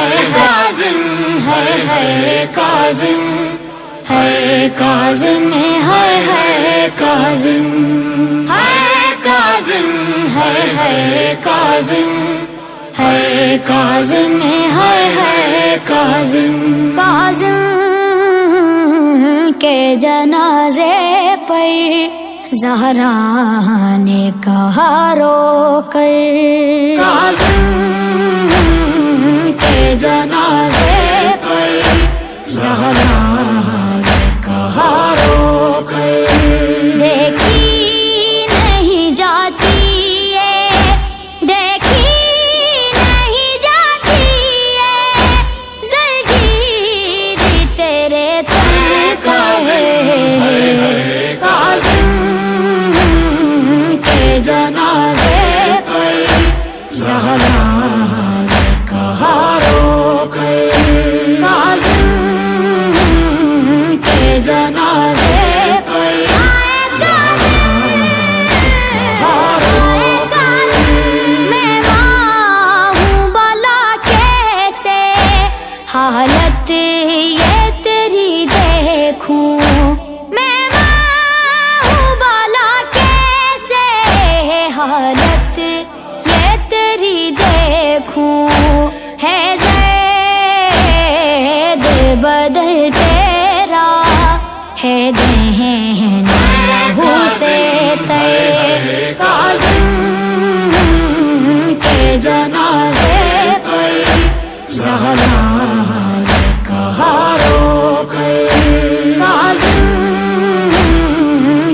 काज़िम है काज़िम है काज़िम है काज़िम है काज़िम है काज़िम है काज़िम है काज़िम। काज़िम के जनाजे पर ज़हरा ने कहा रोकर, काज़िम के जनाजे पर ज़हरा ने कहा रोकर, देखी नहीं जाती है, देखी नहीं जाती है, ज़लजीद तेरे तन का है। काज़िम के जनाजे पर ज़हरा ने कहा रोकर, काज़िम के जनाजे पर मैं माँ हूँ भला कैसे हालत ये तेरी देखूं, मैं माँ हूँ भला कैसे हालत ये तेरी देखूं, है ज़ैद बदल तेरा है दहन लहू से तय। काज़िम के जनाजे पर ज़हरा ने कहा रोकर, काज़िम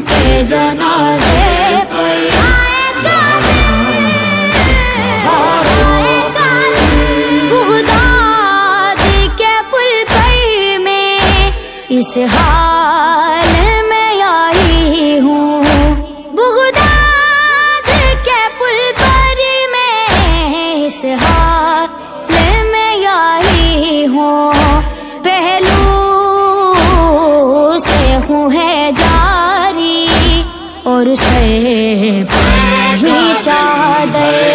के जनाजे पर बगदाद के पुल पर मैं इस हाल में आई हूँ, बगदाद के पुल पर मैं इस हाल में आई हूँ, पहलू से हूँ है जारी और सर पर नहीं चादर।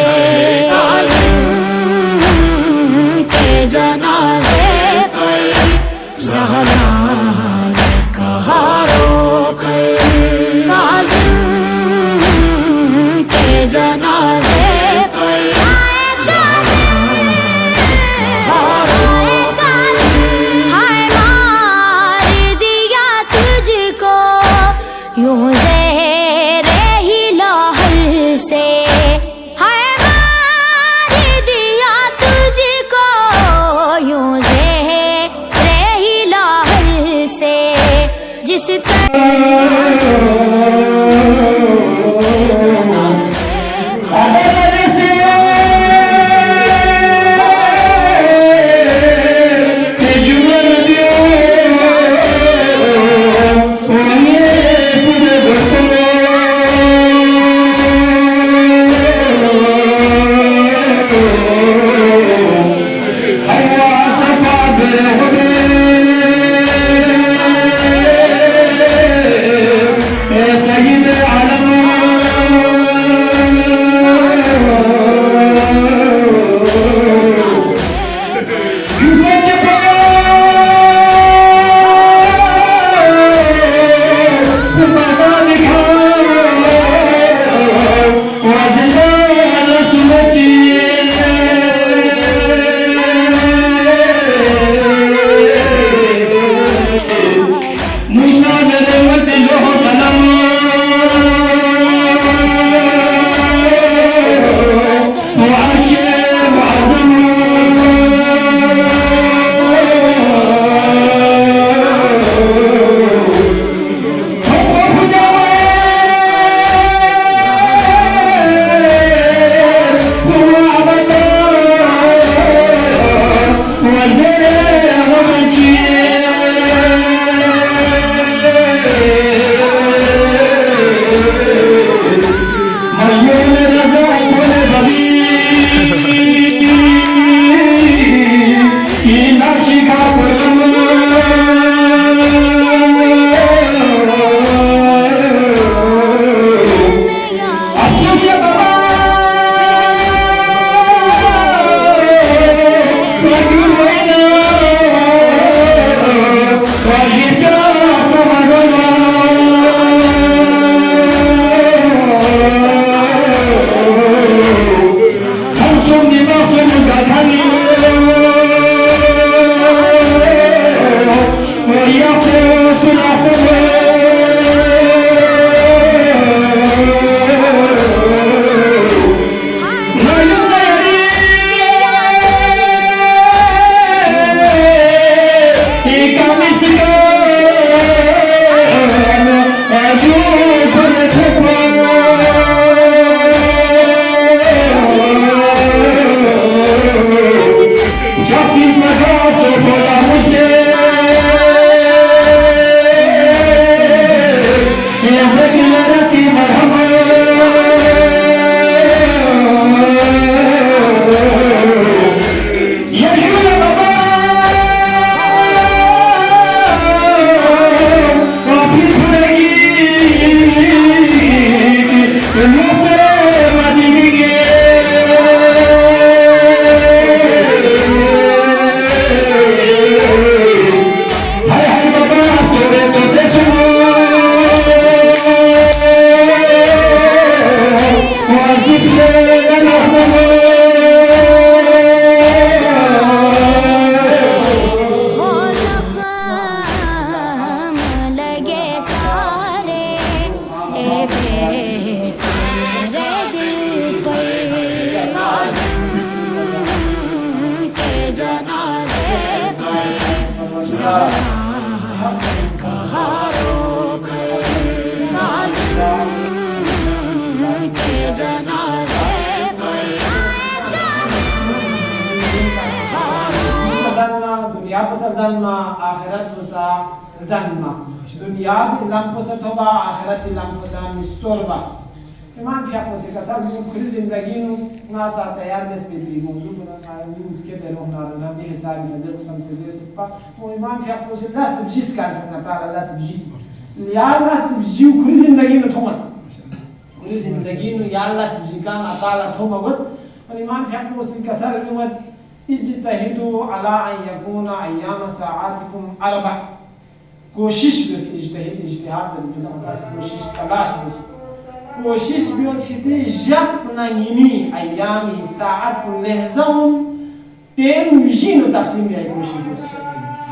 के जनाजे पर ज़हरा ने कहा रोकर, काज़िम के जनाजे पर हाय मार दिया तुझको यूं ज़हरे ही लाहल से, हाय मार दिया तुझको कहारों के जनाजे पर दुनिया पुसदन्मा आखिरत पुसा दन्मा दुनिया भी लंपुसा थोबा आखिरत लंपुसा मिस्टोरबा इमाम क्या पुसे का सब खुद जिंदगी नु ना सा तैयार बस पे भी मौजू बना न्यूज़ के बेरो ना भी हिसाब नजर सम से जैसे पा वो इमाम क्या पुसे ला सब्जी का सकता ताला ला सब्जी यार ला सब्जी खुद जिंदगी नु थोमा खुद जिंदगी नु यार ला सब्जी का ताला थोमा बत और इमाम क्या पुसे का सर उम्मत इज्तहिदु अला अन यकूना अय्याम साआतिकुम अरबा कोशिश बस इज्तिहाद कोशिश तलाश बस कोशिश भी उसकी जब नगीनी अय्यामी सात लहज़ाउन टेम जीनो तकसीम है कोशिश बस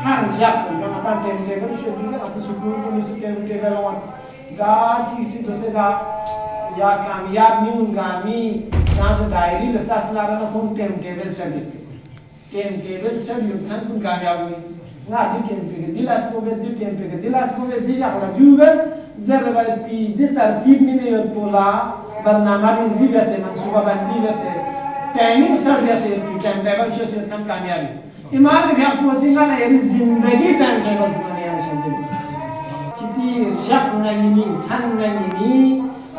हर जब जो मतलब टेम टेबल जो जुड़ा अपने सुकून को मिस टेम टेबल और गाची सी दूसरे का या कामयाब नहीं उनका मी जहाँ से डायरी लिखता सुनारा ना कौन टेम टेबल सब युद्धान कुन कामयाब हुई ना दिखें पे दिलास को बे दिखें पे दिलास को बे दिशा को जुबल ज़रबल पी दि तरतीब में ने युद्ध बोला बरनामा रिज़ी वैसे मंसूबा बंदी वैसे टाइमिंग सब वैसे टाइम टेबल शो से कम कामयाबी इमाम भी आपको सिंगा ना ये जिंदगी टाइम टेबल बनाने वाले शज़े किती जब नगीनी सन नगीनी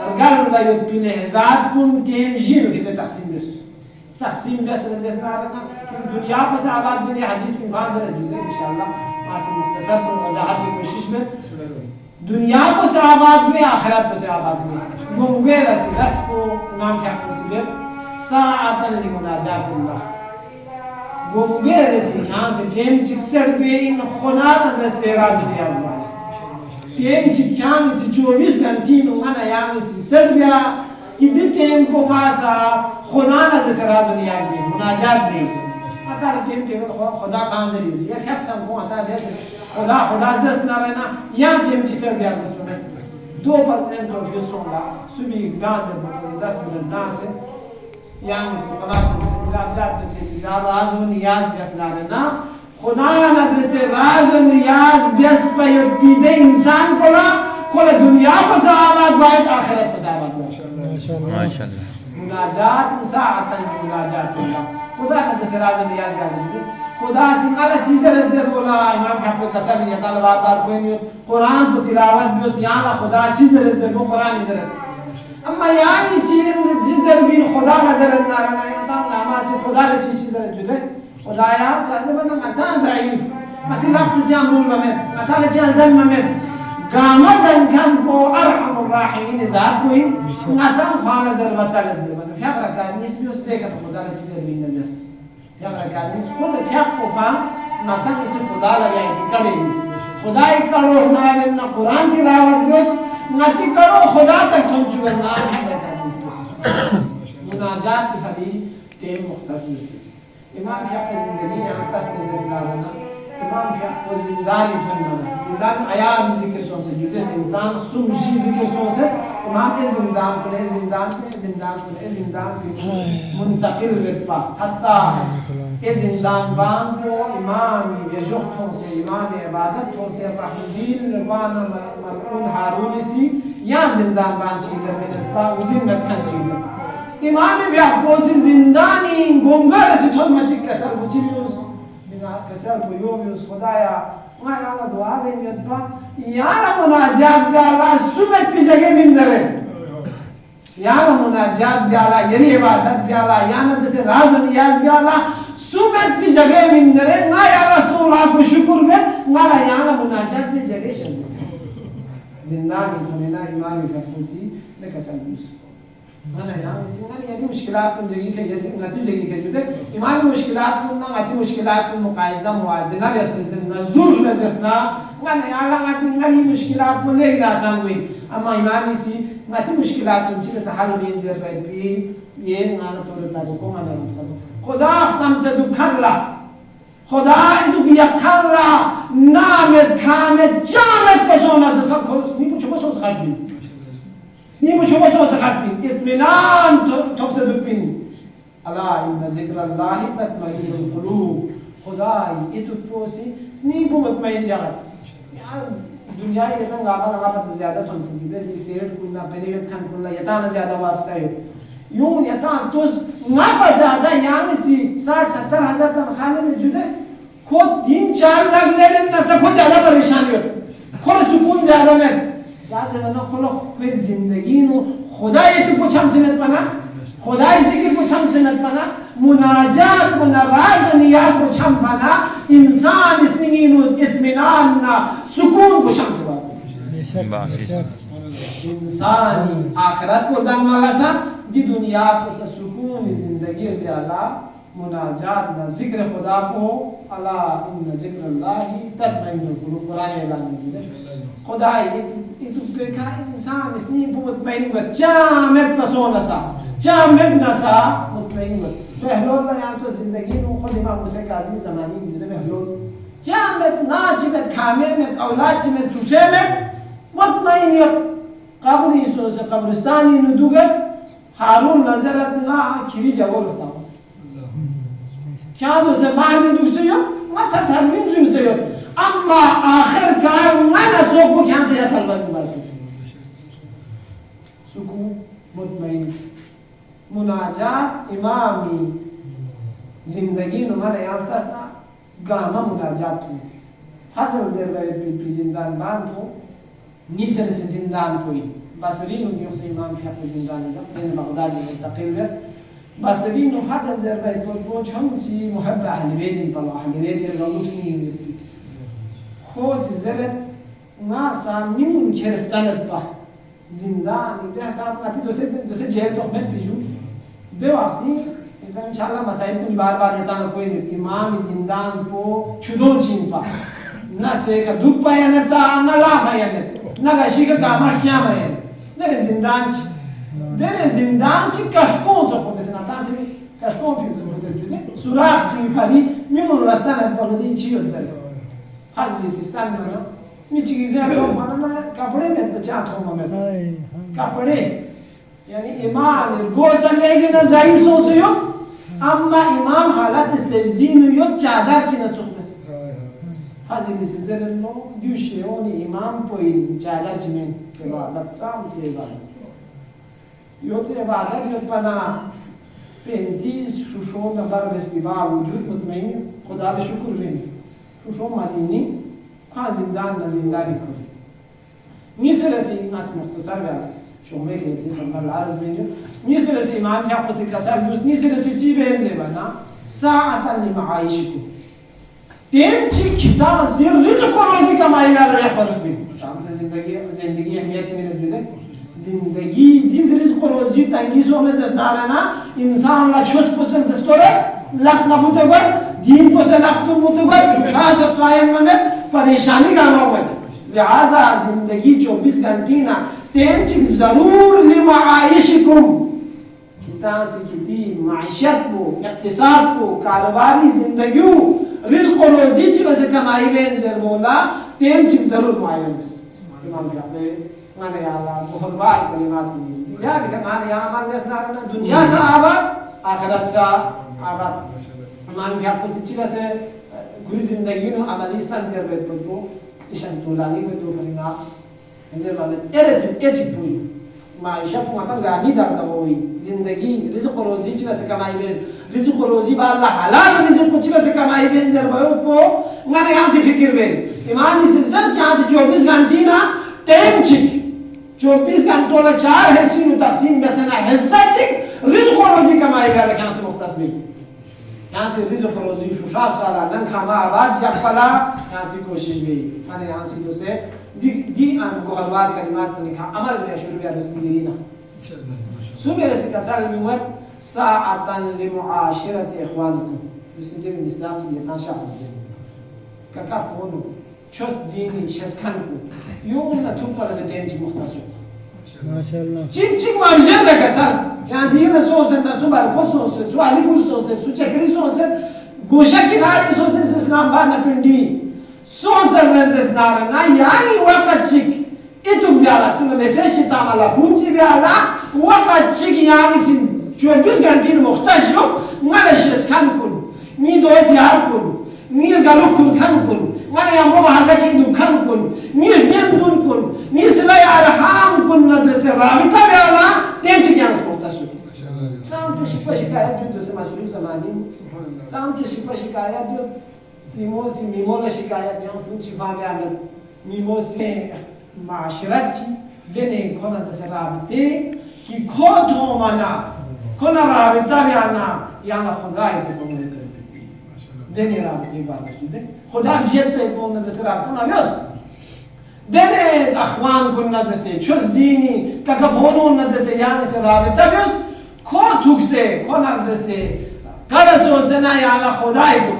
अरगल बायुत पी ने ज़ात कुन टेम जीरो किते तक़सीम बस रज़ना कि दुनिया पर से आबाद बने हदीस में बाज़ रजुले इंशाअल्लाह मासी मुख्तसर तो वज़ाहत की कोशिश में दुनिया को से आबाद बने आखिरत को से आबाद बने मुंगे रस को नाम क्या मुसीबत साअतन लिमुनाजातिल्लाह मुंगे रसी यहाँ से टेम चिक्सर पे इन खुनात रसे राज़ नियाज़ टेम चिक्यान से 24 घंटे नुमाना याम से सर्बिया कि टेम को मासा खुदा ना जैसे राज़ नियाज़ में मुनाजात में आता टेम टेबल खुदा कहाँ से लियो ये क्या सब को आता है खुदा जैसे ना रहना यहाँ टेम चिक्सर बिया मुस्लिम 2% of your song सुबह गाज़ 10 मिनट दास يعني سفرات العلاجات بس راز ونياز بس لارنا خدا ندرس راز ونياز بس بيد بيد इंसान कोला कोला दुनिया को सआबाद बात आखिरत को सआबाद माशाअल्लाह मुनाजात साअतन मुनाजात खुदा ندرس राज ونياز गाली खुदा सिंगाला चीज़ रज़ बोला इमाम हाफिज़ हसन ये ताला बार कोई नहीं कुरान को तिलावत भी उस यहाँ खुदा चीज़ रज़ वो कुरान इज़ अम्मा यानी चीज़ बिन खुदा नजर नारायण आयता नामा से खुदा ले चीज़ जुदे खुदाया चाहे बना मता ज़ाइफ मतलब तुजामुल ममेत मता ले जल्दन ममेत गामदन kan po arhamur rahimin ज़ात कोई मता ख़ान नजर बचा नजर बना क्या प्रकार इसमें उस देखा खुदा ले चीज़ बिन नजर क्या प्रकार इस खुद क्या को पाम मता इसे खुदा लगा इकड़े खुदा इकड़ो ना बिना कुरान तिलावत बिस ngati karo खुदा तक तुम जुबना है मुनाजात की हदी टेम मुख्तसर इमाम क्या जिंदगी यहाँ तस्लीज़ इस्लामना इमाम क्या वो जिंदानी ठंडा जिंदान आयाम जिक्र सों से जुटे जिंदान सुमजी जिक्र सों से इमाम के जिंदान पे मुंतकिल रतबा हत्ता ये जिंदान बान को इमाम ये जुख्तों से इमाम इबादतों से रहमदीन रवाना मरहूम हारूनी सी या जिंदान बान चीज़ में रतबा उसी मत्थन चीज़ इमाम भी आपकोसी जिंदानी गोंगर से थोड़ मचिक कसर बुचिलियोस बिना कसर बुयोमियोस खुदाया माया ना दुआ में रतबा याना मुनाजात गाला सुबह भी जगह मिंजरे याना मुनाजात गाला यरी इबादत गाला याना जैसे राज नियाज गाला सुबह भी जगह मिंजरे ना याना सोला को शुक्र में माला याना मुनाजात में जगह शज़ जिंदानी थोड़ेना इमाम कपूसी ने कसर बुस mana yang singali yani मुश्किलात को जगह के ये नतीजे के जुते इमाम मुश्किलात को ना आती मुश्किलात को मुकायजा मुवाज़ना वैसे नज़दूर नज़रना mana yang ला आती इंगली मुश्किलात को ले आसान हुई अम्मा इमाम इसी आती मुश्किलात को चीज़ सहाल में जर पे भी ये ना तो ताकि को mana सब खुदा सम से दुखला खुदा इधर यकला नामत खामत जामत पसोना से सब खुश नहीं कुछ पसोस खाती नहीं मुझे वो सोच सकती इत्मीनान थोक से दुखीन अल्लाह इन ज़िक्र अल्लाह तत्मइन्नुल क़ुलूब خدای ای تو پوسی سنی بو مطمئن جاگه دنیا ये तो गामा से ज्यादा तो हमसे किधर ये सेट कुलना पहले खान कुलना ये ताना ज्यादा वास्ता है यूं ये तान तो ना पर ज्यादा यहाँ सी 60-70 हजार तनख्वाह में जुटे खुद 3-4 लाख लेने न सको ज्यादा परेशानी हो खुद सुकून ज्यादा में जैसे बना खुद कोई जिंदगी नो खुदा ये तो कुछ हमसे मत बना खुदा इसी की कुछ हमसे मत बना मुनाजात मुनाराज नियाज कुछ हम बना इंसान इसलिए नो इत्मीनान ना सुकून कुछ हमसे बात इंसानी आखिरत को दम वाला सा दी दुनिया को सा सुकून जिंदगी पे अल्लाह मुनाजात ना जिक्र खुदा को अला इन जिक्र अल्लाह तत्मइन्नुल कुलूब कुरान ऐलान किया खुदा ये तो देखा इंसान इसलिए बहुत मुतमईन हुआ चामत पसोना सा चामत नसा मुतमईन हुआ पहलो ना यहाँ तो जिंदगी में खुद इमाम हुसैन काज़मी ज़मानी में पहलो चामत नाच में खामे में औलाद में सुशे में मुतमईनियत कब्री सोच कब्रिस्तानी नुदुगत हारून नजरत ना खिरी जवल होता है क्या तो से माहदी दुसे यो मसा धर्मिन जुम से यो अम्मा आखिर कार ना सोच को क्या से याद अलवर बात सुकून मुतमईन मुनाजात इमामी जिंदगी नुमाने याफ्ता सा गामा मुनाजात हो हज़रत ज़रबाई पी जिंदान बांध हो निसर से जिंदान कोई बसरीन उन्हीं से इमाम क्या पे जिंदान है दिन बगदाद में तक़ील बस बसरीन हज़रत ज़रबाई को हम सी मुहब्बा अहले बैत पर अहले बैत रमूतनी खोज ज़रत ना सामिन खिरस्तानत पा जिंदान इधर साथ आती तो से जेल चौक में पिजू देवासी इंशाल्लाह मसाइल तो बार-बार येता ना कोई इमाम जिंदान को छुदो चीन पा ना से का दुख पाया न ता न ला पाया न गशी का कामश क्या पाया दरे जिंदान ची कशकों तो को mesela तासे कशकों भी जुदे सुराख ची परी मिमो रास्ता न पर दी ची होता हाजली सिस्टम में नीचे की ज़रा माना कपड़े में बचा थो में कपड़े यानी इमाम गोसा लेके ना जाहिर सोचे यो अम्मा इमाम हालत सजदीन यो चादर चिना चुक में हाजिर से ज़रा नो दूसरे ओनी इमाम पोई चादर चिने के बाद साम से बाद यो से बाद यो पना पेंटीज शुशो में बार बस बिवा वजूद मुतमईन खुदा का शुक्र वेनी शुशो मदीनी खास जिंदान न जिंदानी करे निसर से नास मुख्तसर है शोमे के लिए हम लाज में निसर से इमाम क्या को से कसर निसर से जीवे हैं बना साअतन लिमाइशिकु टेम ची खिता जिर रिज़्क़ और रोज़ी कमाई वाला या फर्ज भी शाम से जिंदगी अहमियत में जुदे जिंदगी दिस रिज़्क़ और रोज़ी तंगी सोने से ना इंसान ला 6% दस्तोरे लक नबूते गए दीन को से लक तुम मुते गए खास अफलायन में परेशानी का ना हुआ लिहाजा जिंदगी 24 घंटे ना टेम ची जरूर लिमाइशिकुम खिता से किती माइशत को इक्तिसाद को कारोबारी जिंदगी रिज़्क़ और रोज़ी ची वैसे कमाई में जर बोला टेम ची जरूर मुआयन इमाम कहते माने अल्लाह बहुत बार कलिमात में या लेकिन माने यहाँ मान जैसा ना दुनिया से आबाद आखिरत से आबाद इमाम कहते हैं ची वैसे गुरी जिंदगी नो अमलिस्तान जर बेट को इशान तोलानी में तो करेंगे जर वाले ऐसे एचिक पूरी मायशा को अपन गानी दाता होई जिंदगी रिज़्क़ और रोज़ी ची वैसे कमाई में रिज़्क़ और रोज़ी बाला हलाल रिज़्क़ कुछ वैसे कमाई में जर भयो को माने यहाँ से फिक्र में इमाम इस जज यहाँ से 24 घंटे ना टाइम चिक 24 घंटों में 4 हिस्से में तकसीम में से ना हिस्सा चिक रिज़्क़ और रोज़ी कमाई वाला यहाँ से मुख्तस भी यहाँ से रिज़्क़ और रोज़ी शुशाब साला नन खामा आबाद जफला यहाँ से कोशिश भी माने यहाँ से जो से दी आन को हलवार कलिमात को लिखा अमर में शुरू किया रसूलुल्लाह सुमेरे से कसर मिवत साअतन लिमुआशिरत इख्वानिकुम जिसने भी इस्लाम से ये ताशा से का कोनो छस दीनी शस्खन को यूं न तुम पर से टेंच मुख्तसर माशाअल्लाह चिक चिक मार्जन का कसर यहाँ दीन सोसे न सुबार को सोसे सुआली को सोसे सुचक्री सोसे गोशा किनारे सोसे इस्लाम बार न पिंडी सोसे नज़र ना यानी वक़्त चिक itu biala suna message tamala bunji biala waqt chigi yani sin 24 घंटे मुख्तस जो ngala sheskan kun ni do ziar kun नीर गालुकुल खानकुल माने ambo bahagachi du खानकुल नीर नेमदुन कुल निसला arham कुल नदरसे राबिता बेला temchi ज्ञान सोता शु सामते शिकायत जो से मसलू जमानी सामते शिकायत जो Mimosi mimola shikayat yang kunci bagaimana mimosi masyarakat dene kona terserabite ki koto mana kona rabita biana yana खुदा itu komunikasi dene rabite bagus itu खुदा jet pe kona terserabita nabios dene akhwan kunna terse chuzini kakabonu na terse yana serabita bios kotuk se kona terse kada sosena yana खुदा itu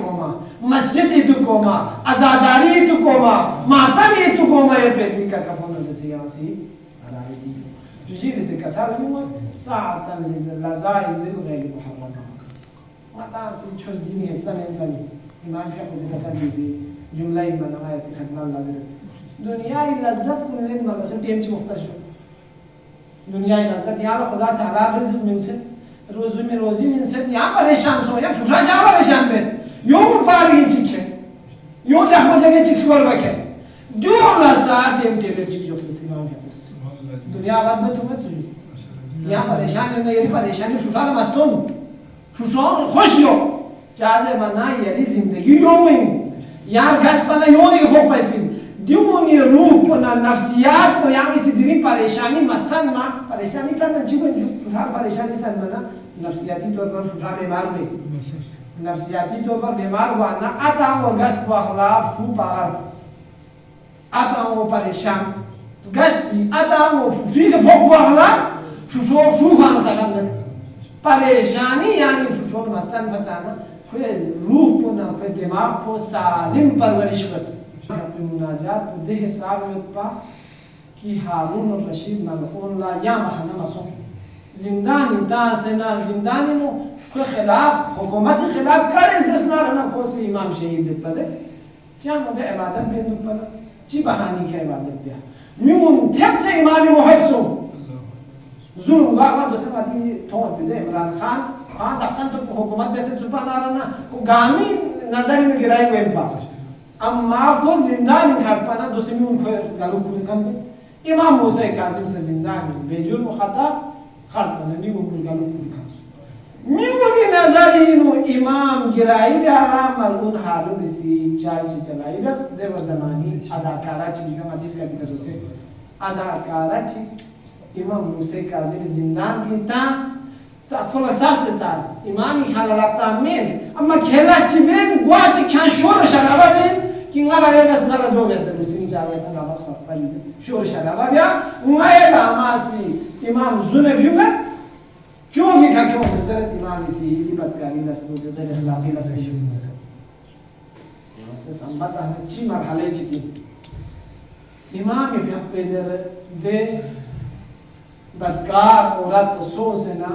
मस्जिद इतुकोमा आजादारी इतुकोमा मातम इतुकोमा ये peppy का Capone जैसे यहाँ से अरारी दी जुजीर से कसार हुआ सातन लज़ाई ज़िल गैर मुहर्रमा माता से छोड़ दीनी है सने सने इमाम क्या कुछ कसार दी जुमला ही बनाया थी खतना लाज़र दुनिया ही लज़्ज़त कुल्ले मगज़ टीम ची मुख्तश दुनिया ही लज़्ज़त यार खुदा से हलाल रिज़्क़ मिलसे रोज़ी मिलसे यहाँ परेशान सो या शुरा जा परेशान पे Yom pari chicken. Yom la hoja chicks war bake. Do la sa tem chicks of the Siman Happus. Dunia bad में सुमत सुनी. यहाँ परेशान है ना ये परेशानी शुशाल मस्तूम. शुशाल खुश जो. जाज़े बना ये ज़िंदगी योमिन. यहाँ गस बना योनी को होप पैपिन. दियोनी रूह पना नफ्सियात को यहाँ किसी दिनी परेशानी मस्तान माँ परेशानी स्तान में चीज़ शुशाल परेशानी स्तान बना नफ्सियाती तौर पर शुशाल बीमार में. नफ्सियाती तौर पर बीमार हुआ ना आता वो गस बखलाफ शू पार आता वो परेशान गस भी आता वो जी के भोग बखलाफ शू खाना तकन परेशानी यानी शू मस्तान बचाना फिर रूह को ना फिर दिमाग को सालिम परवरिश कर अपनी मुनाजात को देह साबित पा कि हारून और रशीद मलकून ला या महना मसूम जिंदानी तासना जिंदानी मो के खिलाफ हुकूमत के खिलाफ कड़े से रहना कौन से इमाम शहीद पड़े क्या मुझे इबादत में दुख पड़ा ची बहानी की इबादत दिया म्यून थक से इमाम मुहब्सो जुल्म वाला बस बाती थोड़ पे इमरान खान अक्सर तो हुकूमत में से छुपा ना रहना को गामी नजर में गिराए हुए पा अम्मा को जिंदा निकाल पाना दूसरे म्यून को गालू खुद कम इमाम मूसा काजिम से जिंदा बेजुर्म खता खर्च नहीं वो गालू खुद कम मियोनी नजरीनो इमाम गिराई बिहारा मलून हारून इसी चाल ची चलाई बस देवर ज़मानी अदाकारा ची जो हदीस का दिक्कत उसे अदाकारा ची इमाम मूसा काजिम जिंदान की तास ताकोला साफ से तास इमाम ही हालाता में अम्मा खेला ची में गुआची क्या शोर शराबा में कि इंगाला ये बस नला दो बस मुस्लिम चावल का नाम पड़ी शोर शराबा बिया उन्हें लामासी इमाम जुने भी में क्यों ही क्या क्यों से ज़रूरत इमाम इसी इबादकारी लस्बो जो दे खिलाफी लस्बो जो से संबंध है ची मरहले ची इमाम ये फिर पे दे बदकार औरत को सो से ना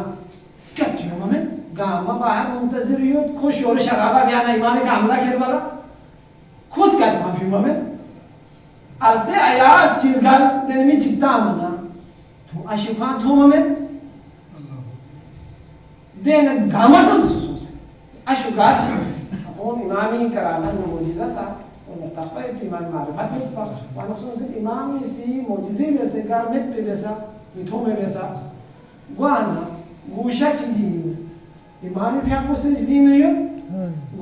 स्केच जो में गामा बाहर मुंतज़िर यो खुश और शराबा बयान इमाम का हमला खेल वाला खुश कर माफी में अरसे आयात चिरगल दिन में चित्ता मना तो आशिफान तो में देन गामतम सुसूस अशुगार से अपने इमामी करामन में मौजिज़ा सा और तख़्फ़ा इमाम मारिफत में था वाला सुनसे इमामी सी मौजिज़े में से गारमेट पे वैसा मिठो में वैसा वाना गोशा चिली इमामी फिर आपको से दी नहीं हो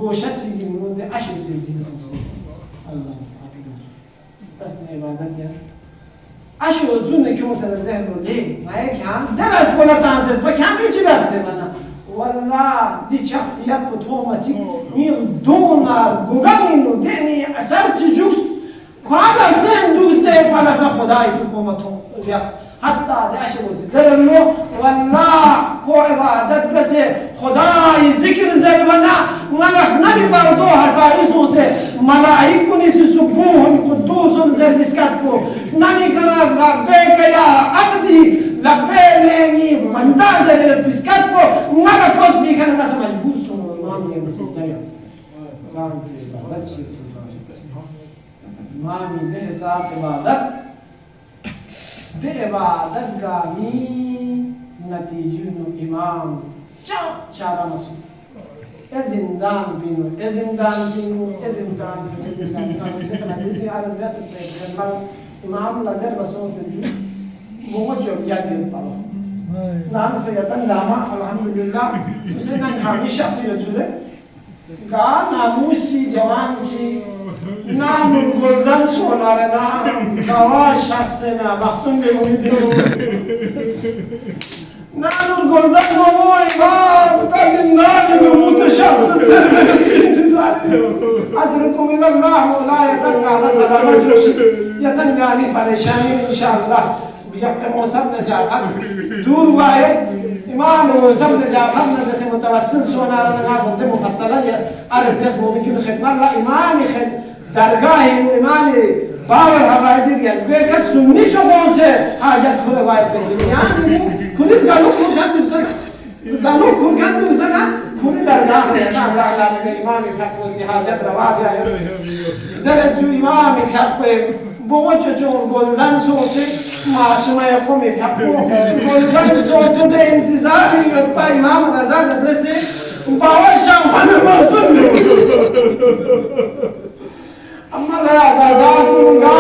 गोशा चिली मुझे अशु से दी नहीं अल्लाह बस नहीं इबादत यार अशु ज़ुन क्यों से ज़हन लो ले मैं क्या दलस बोला तांसे पर क्या नहीं चिल्ला से बना والله دي شخصيات بتوماتي مين دونار غوغانينو ديني أسرت جوس كوالا تين دوسي بالا سخداي تكوماتو ياس حتى دي عشر زلمو والله كو عبادت بس خداي ذكر زلمنا ملك نبي باردو هتايزو سي ملائكوني سبوهم قدوس زل بسكاتو نبي قرار ربك يا عبدي لبيني منتظر بسكاتو ماذا كوسبي كان الناس مجبور سنو إمام يمسك ليا زان سي بغلط شيء إمام ده حساب عبادت قامي نتيجة إمام چارا مسؤول زندان بینو زندان بینو زندان بینو زندان بینو مثلا دیسی عرض واسه من امام نظر بسون سنجی موجو بیادی بالا نام سیدن داما الحمدلله سوسنا کامی شخصیت شده گا ناموسی جوانچی نام گلدن سونارنا گوا شخصنا بختون بمونید نانو گلدن بابای امام تا زندان بموت شخص اجركم الى الله ولا يتنقى على سلامة جوشي يتنقى علي پریشانی انشاءاللہ بیقت موسم نجاقت دور واحد امام موسم نجاقت جیسے متوسل سونا رنگا بنتے مفصلا عرض بس ممکن خدمت لا امام خد درگاہ امام باور حوائجی گزبے کر سنی چوکوں سے حاجت کھلے واحد پہ یعنی کھلی گلو کھلکن دوسرا کھلی درگاہ ہے اللہ کے امام حق کو سی حاجت روا گیا ہے زرد جو امام حق پہ بہت چون گلدن سوسے معصومہ قوم حق کو گلدن سوسے دے انتظار پا امام رضا ندرسے باور شام ہمیں محسن لے اما لا آزادار کنگا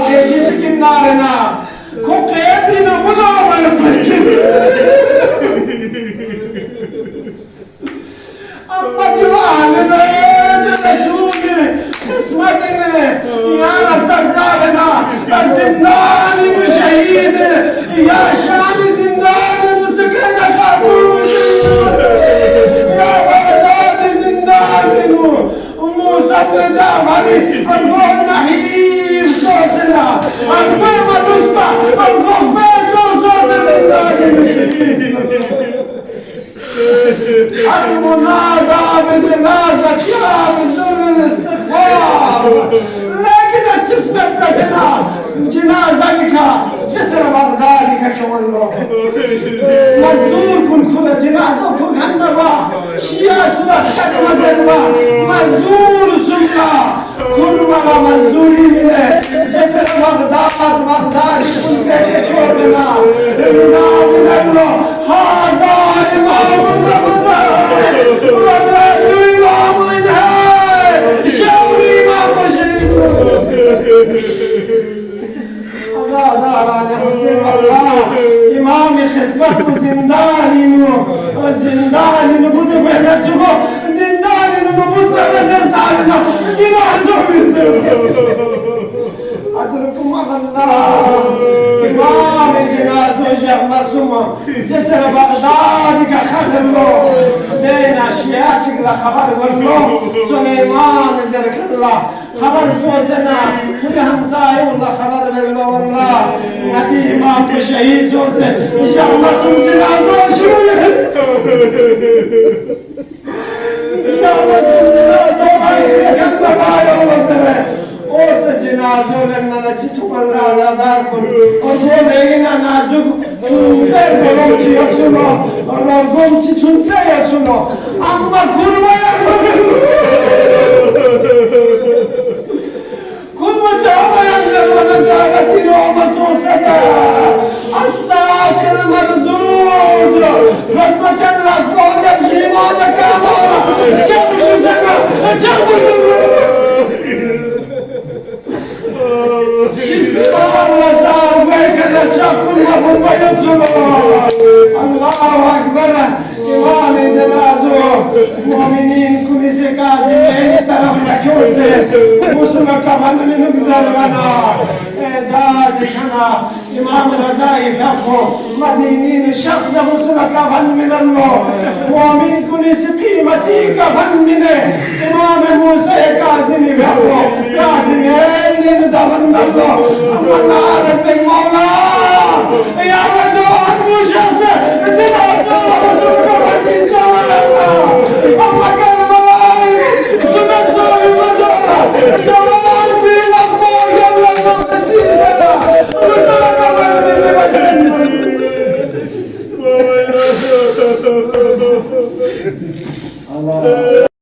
سیدی چکن نارنا کو قیدی نبودا من فرکن اما دیوان بید رسول قسمت یا لتزدارنا زندان مشهید یا شام زندان مسکن خاتون یا بغداد زندان موسى رجع علي الروح نحيف صوصنا الروح مدوسبة الروح بيزو صوص زنداني المنادى بجنازة يا بزر الاستغفار لكن تسبب بسنا جنازتك جسر بغدادك كمالله مزدور كن كل جنازة كن هنبا شيا سورة حكمة زنبا مزدور سنة كن ولا مزدوري منه جسر بغداد كن كيف تشوزنا إمام من الله هذا إمام رمضان ولا إمام إنهاء شاوري ما بشريك امام خسبت و زندانی نبود بهنت شما زندانی نبود نظر تعلینا جنازه میرسه اجركم الله امام جنازه شیخ معصوم جسر بغداد کا خبر لو دین اشیاء چگلا خبر ولو سلیمان ذکر الله خبر سوزنا خود همسایه الله خبر ولو والله ندی امام کو شهید سوزه شیخ معصوم جنازه شروع شیخ معصوم جنازه شروع بایا وزره اوس جنازه لنا چتو الله آزادار کن اور وہ لینا نازک سنسر بلو چی اچھنو اور گم چی سنسر اچھنو اما kurmaya kurma çağmayan zırvana zâretin olması olsa da as-sâkir merzûz rıkmaçan lakbâda jîmâda kâmâra çakmışı sana çakmışı Allah sağ merkeze çakılma bulmayı Allahu Ekber İmam-ı Cenazu Müminin kulisi kazimleri tarafına köse Musul'a kafanını güzel bana Ecaz-ı sana İmam-ı Rezai Fekho Medinin şahsı Musul'a kafanını Allah Mümin kulisi kıymeti kafanını İmam-ı Musa'ya kazimi Fekho Kazimi eylini davanını Allah Aman ağrız bey